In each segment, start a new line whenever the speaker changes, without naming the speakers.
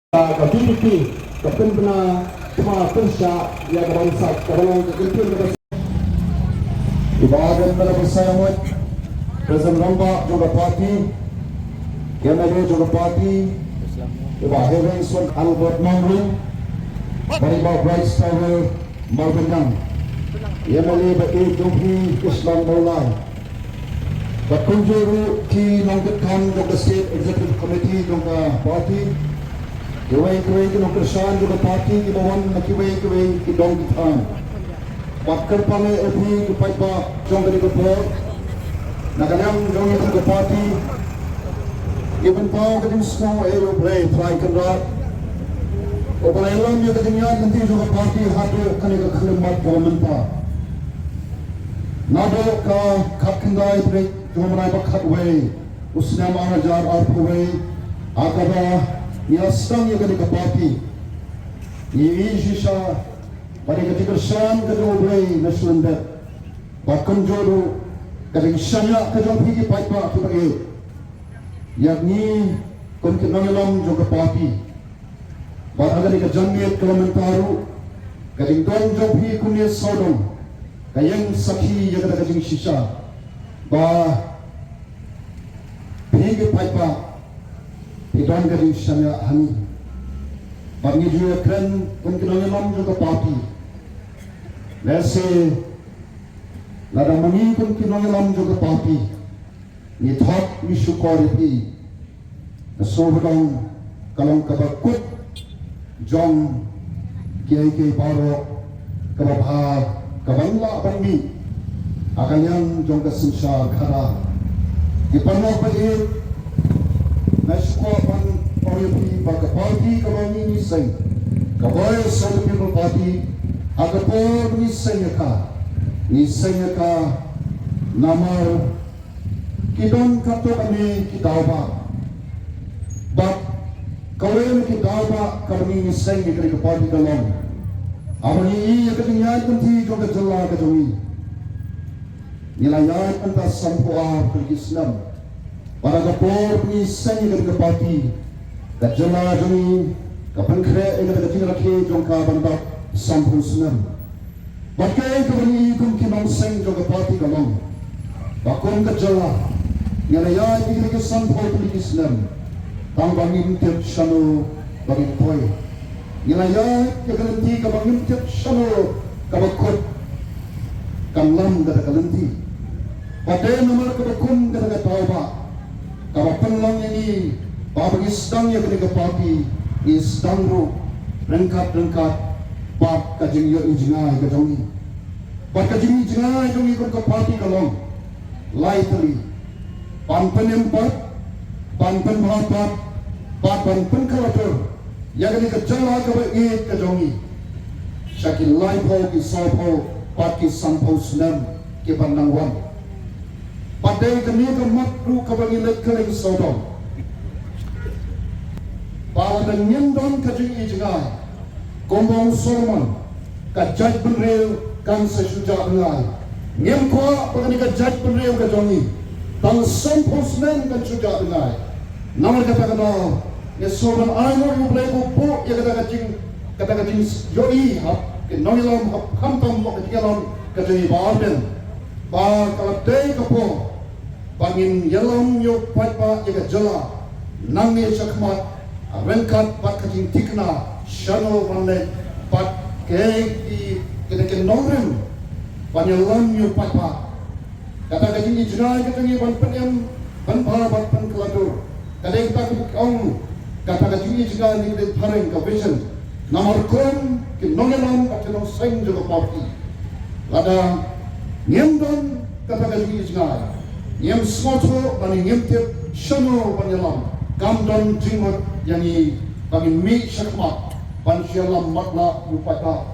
Ke VPP ke pembina semua persya yang bangsa kerana kepentingan ibadat pada bersama Presiden Ramba juga parti Janmiet juga parti ibadat yang sudah Albert Mawlai paidbah Bright Tower Malbendang Janmiet bagi Jumhi Islam Mawlai berkunjung di Nongkatkan juga State Executive Committee juga parti Kiwai-kiwai ki nongkersan juga parti ki bawan na kiwai-kiwai ki dong ki thang. Patkar pame epi ki paidbah jong dari kepor. Naganyam jong itu ke parti. Given pau ke jing snow ero play try kendrat. Opala elam ya ke jingialang nanti juga parti hadu kane ke khlemat mynta. Nado ka khat kendai break jong manai bakhat way. Usna ma hajar arpway akaba ia sedang ia kena parti. Ia sisa pada ketika san kedua berai nasional ber. Bahkan jodoh ketika sanyak kedua pergi paidbah tu bagi. Yakni kontinental juga parti. Bahkan ketika Janmiet Kementerian ketika don job hi kunia sodong. Kayang sakhi ia ketika sisa. Bah pergi paidbah Idan garing sana hani, bagi juga keren kontinental juga parti. Lese, lada mengi kontinental juga parti. Ni thap ni syukur ini, nasohong kalong kabakut, jong kiai baru kababha kabangla bangi, akanyan jong kesensa kara. Di panah bagi Naskah pan PVP bagi parti kami ni say, kawai South People Party, agapor ni sayaka namar kidon kato kami kitaba, but kawai kitaba kami ni say ni kari parti dalam, abani ketinggalan kanti jong kejala kejongi, nilayat antas sampuah ke Islam. Para kapor ni sanya ke parti kajala joni kapan kre ega ke tinggal ke jongka banda sampun senam bakai ke bani kum ki mang seng jongka parti kalong bakon kajala yana ya ni ke sampun ke Islam tang bangin ter shano bagi poi yana ya ke kalenti ka bangin ter shano ka bakot kamlam ka kalenti pada nomor ke bakun ka tauba. Kalau penolong ini, bagi sedang yang kena parti, ini sedang ro rengkat, bab kajing yo jingai kajongi, bab kajing jingai jongi ke parti kalong, lightly, panpen empat, panpen berapa, panpen kalator, yang kena kejala ke kajongi, syakil light ho kisah parti sampau senam ke pandangwan. Padai kami kemat ru kabangi lekering sodom. Pada nyendon kajing ijngai, gombong sorman, kajat benreu kan sesuja bengai. Nyem kuah pagani kajat benreu kajongi, tang sempusnen kan suja bengai. Namar kata ya sorman ayo ublai bupu ya kata kajing yoi hap, kenongilam hap kamtam mok ketinggalan kajing barden. Kalau day kapo bangin yalam yo paidbah jaga jala nangi sakmat rengkat pat kajing tikna shano manle pat kei di kita nongrem banyalam yo paidbah kata kajing ijnai katangi ban penyam ban bat ban keladur kata kita ong kata kajing ijnai ni kita pareng ka vision nomor kon ki nongelam atau seng juga parti lada nyemdon kata kajing ijnai nyem smoto bani nyem tiap shano banyalam kamdon jingmat yani bagi mi syakmat ban syalam matla upata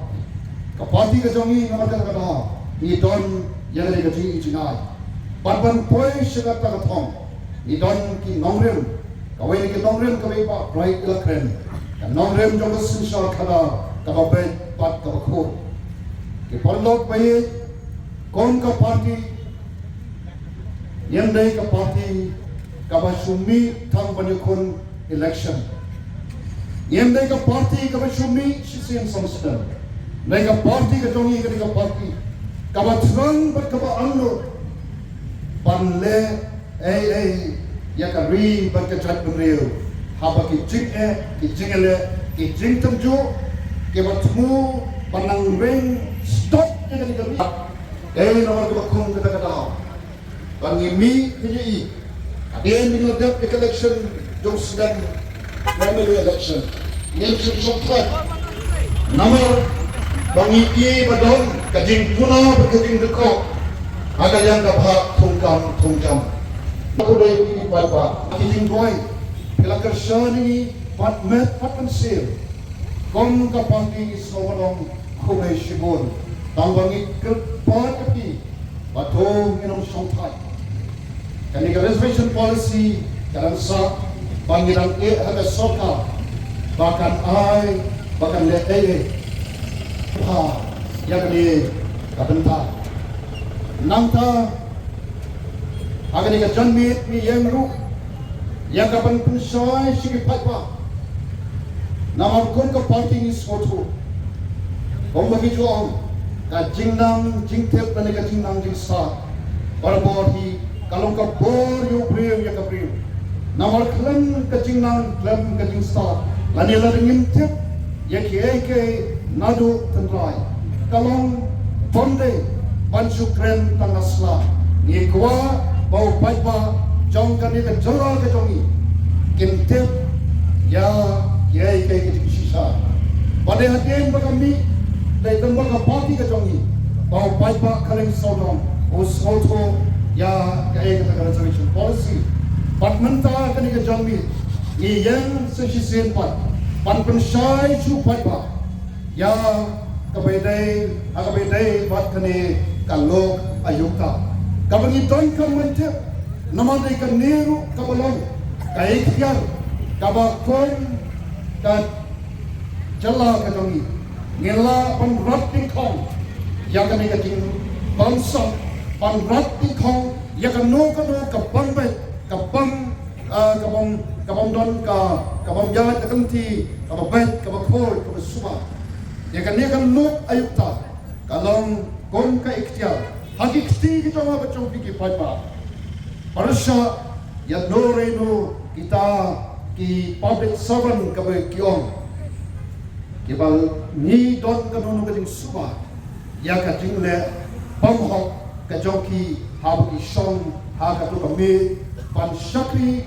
kapati kajongi nama kata idon yang ada kajing ijnai ban poi syakata katong idon ki nongrem kawai ki nongrem kawai ba right ilakren nongrem jong sinsa kada kababet pat kabakho ki parlok bayi kon ka parti yang dari ke parti kabasumi tang banyakun election Yang mereka parti kaba syumi sisian samsdan. Mereka parti ke jongi mereka parti. Kaba terang berkaba anu. Panle ya kari berkejat beriu. Haba ki jingele ki jingtamju ke bertemu panang ring stop je kali kami. Nomor kebakung kata-kata. Pangimi PJI. Dia mengadap election jom sedang primary election. Election sopat. Nomor pangiki badon kajing tuna berkajing dekok. Ada yang dapat tungkam. Aku dah ini paidbah. Kajing boy. Kalau kerjani patmet patensil. Kom kapati soalong kumai shibun. Tambangi kerpat api. Batong minum songtai. Kani ka reservation policy kalang sa pangirang ada soka bahkan bahkan lete ya kani kabenta nangta agani ka Janmiet mi yang ru yang kapan pensoi sigi paidbah namar kun ka party ni sotu bagi juang ka jingnang jingtep dan ka jingnang jingsa barbori kalau ka bor yo breu ya ka breu namar klan ka jingnang klan ka jingsa lanila ngimtep ya ke nadu tendrai kalong bonde pansukren tanasla ni kwa bau paidbah jong kan ni ka jora ka jongi kintep ya ke sisa pada hadian kami dari tempat parti ka jongi bau paidbah kaleng sodong usoto ya kaya kata reservation policy patmenta kan ka Janmiet ni yang sesisen pan pensai chu paidbah ya kabedai bat kane kalok ayukta kabangi don kamante namade ka neru kabalong kai khiar kabakon ka jalla ka jongi ngela pan ratting kong ya kane ka ting bangsa pan ratting kong ya ka no ka pangbe ka pang kabang don kabang jahat ka kanti kababet kabakol kabasuba ya kan dia kan look ayukta kalong kon ka ikhtiar hakikti kita ma bachong ki paidbah parasha ya noreno kita ki public servant ka ba kiong kibal ni don ka no ka ding suba ya ka jingle pamhok ka joki habu ki shong ha ka to ka me pan shakri